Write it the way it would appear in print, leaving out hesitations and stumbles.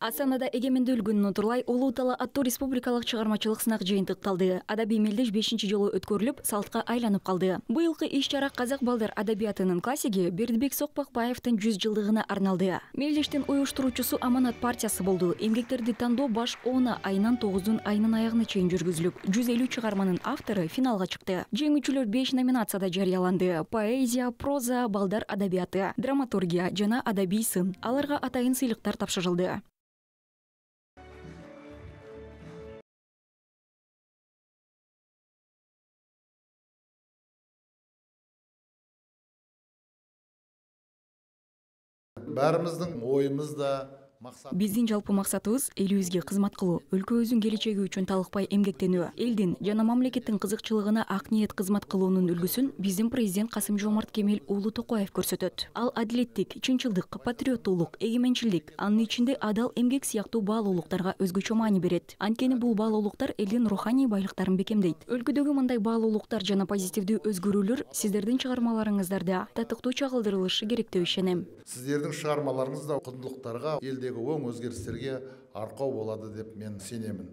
Астанада эгемендүүлүк күнүн утурлай Улуу Дала аттуу республикалык чыгармачылык сынак жыйынтыкталды. Адабий мелдеш 5-чи жолу өткөрүлүп, салтка айланып калды. Быйылкы иш-чара казак балдар адабиятынын классиги Бердибек Сокпакбаевдин 100 жылдыгына арналды. Мелдештин уюштуруучусу Аманат партиясы болду. Эмгектерди тандоо баш оона айынан 9 айынын аягына чейин жүргүзүлүп, 150 чыгарманын автору финалга чыкты. Жеңүүчүлөр 5 номинацияда жарыяланды. Поэзия, проза, балдар адабияты, драматургия жана адабий сын. Аларга атайын сыйлыктар тапшырылды. Бәріміздің ойымызда Биздин жалпы максатыбыз элибизге кызмат кылуу, өлкөбүздүн келечеги үчүн талыкпай эмгектенүү, элдин жана мамлекеттин кызыкчылыгына ак ниет кызмат кылуунун үлгүсүн биздин президент Касым-Жомарт Кемел уулу Токаев көрсөтөт. Ал адилеттик, чынчылдык, патриоттуулук, эгеменчилдик, анын ичинде адал эмгек сыяктуу баалуулуктарга өзгөчө маани берет. Анткени бул баалуулуктар элдин руханий байлыктарын бекемдейт. Өлкөдөгү мындай баалуулуктар жана позитивдүү өзгөрүүлөр сиздердин чыгармаларыңыздарда татыктуу чагылдырылышы керек деп ишенем. Сіздердің шығармаларыңызда құндылықтарға, елдегі оң өзгерістерге арқау болады деп мен сенемін.